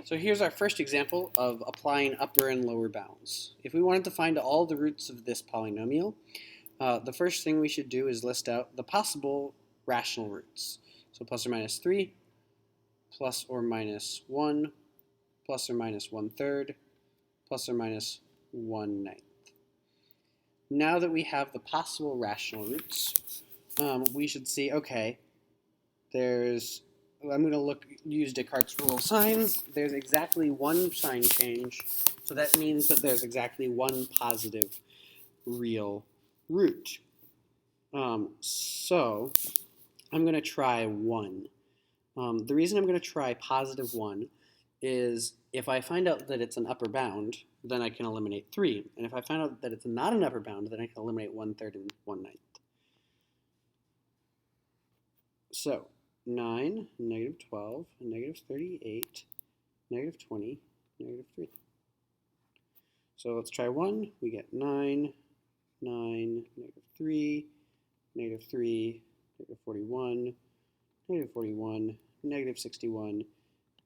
So here's our first example of applying upper and lower bounds. If we wanted to find all the roots of this polynomial, the first thing we should do is list out the possible rational roots. So plus or minus 3, plus or minus 1, plus or minus 1/3, plus or minus 1/9. Now that we have the possible rational roots, we should see, okay, I'm going to use Descartes' rule of signs. There's exactly one sign change, so that means that there's exactly one positive real root. So I'm going to try 1. The reason I'm going to try positive 1 is if I find out that it's an upper bound, then I can eliminate 3. And if I find out that it's not an upper bound, then I can eliminate 1/3 and 1/9. So 9, -12, -38, -20, -3. So let's try 1. We get 9, 9, -3, -3, -41, -41, -61,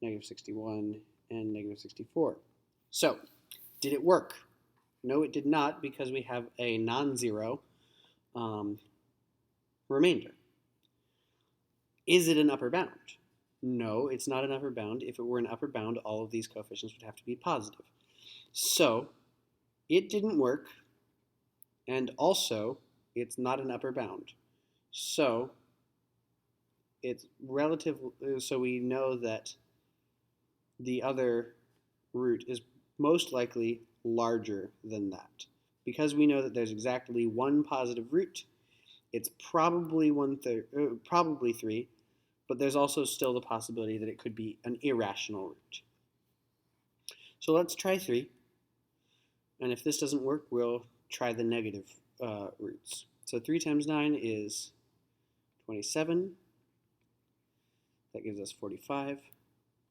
-61, and -64. So, did it work? No, it did not, because we have a non-zero remainder. Is it an upper bound? No, it's not an upper bound. If it were an upper bound, all of these coefficients would have to be positive. So, it didn't work, and also, it's not an upper bound. So, it's relative, so we know that the other root is most likely larger than that. Because we know that there's exactly one positive root, it's probably 1/3, probably 3, but there's also still the possibility that it could be an irrational root. So let's try 3, and if this doesn't work, we'll try the negative roots. So 3 times 9 is 27. That gives us 45,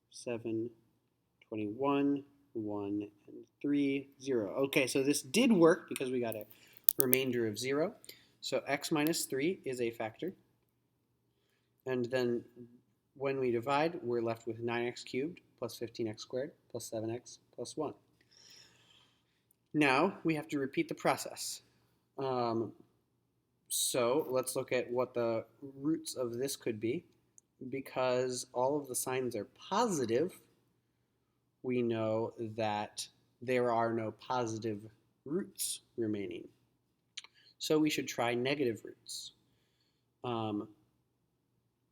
7, 21, 1, and 3, 0. Okay, so this did work because we got a remainder of 0. So x minus 3 is a factor. And then when we divide, we're left with 9x cubed plus 15x squared plus 7x plus 1. Now we have to repeat the process. So let's look at what the roots of this could be. Because all of the signs are positive, we know that there are no positive roots remaining. So we should try negative roots.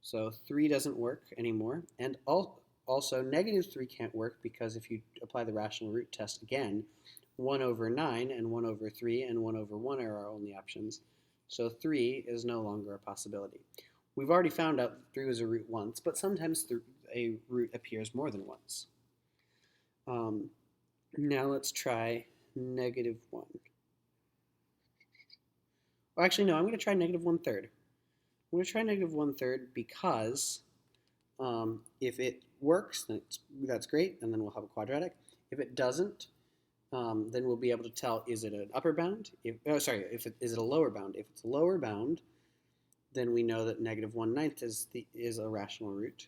So 3 doesn't work anymore, and also negative 3 can't work because if you apply the rational root test again, 1/9 and 1/3 and 1/1 are our only options. So 3 is no longer a possibility. We've already found out that 3 was a root once, but sometimes a root appears more than once. Now let's try -1. Well, actually, no, I'm going to try -1/3. I'm going to try -1/3 because if it works, then that's great, and then we'll have a quadratic. If it doesn't, then we'll be able to tell, is it an upper bound? Is it a lower bound? If it's a lower bound, then we know that -1/9 is a rational root,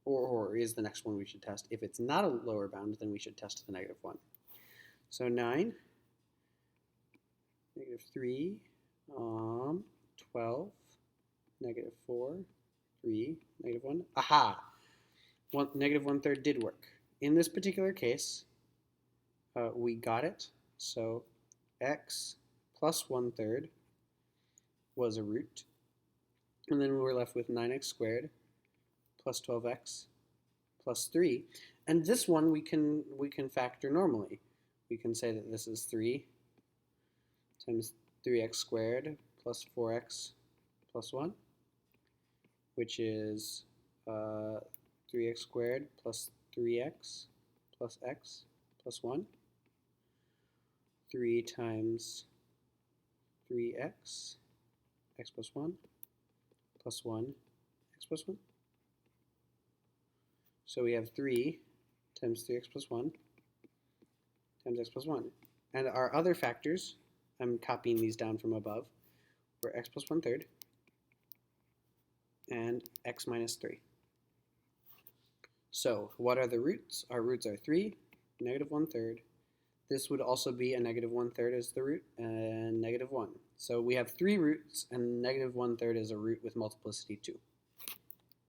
or is the next one we should test. If it's not a lower bound, then we should test the -1. So 9, -3, 12, -4, 3, -1. Aha! -1/3 did work. In this particular case, we got it. So x plus 1/3 was a root. And then we're left with 9x squared plus 12x plus 3. And this one we can factor normally. We can say that this is 3 times 3x squared plus 4x plus 1, which is 3x squared plus 3x plus x plus 1. 3 times 3x, x plus 1, plus 1, x plus 1. So we have 3 times 3x plus 1 times x plus 1. And our other factors, I'm copying these down from above, were x plus 1/3 and x minus 3. So what are the roots? Our roots are 3, negative 1/3. This would also be a negative 1/3 as the root, and negative 1. So we have 3 roots, and negative 1/3 is a root with multiplicity 2.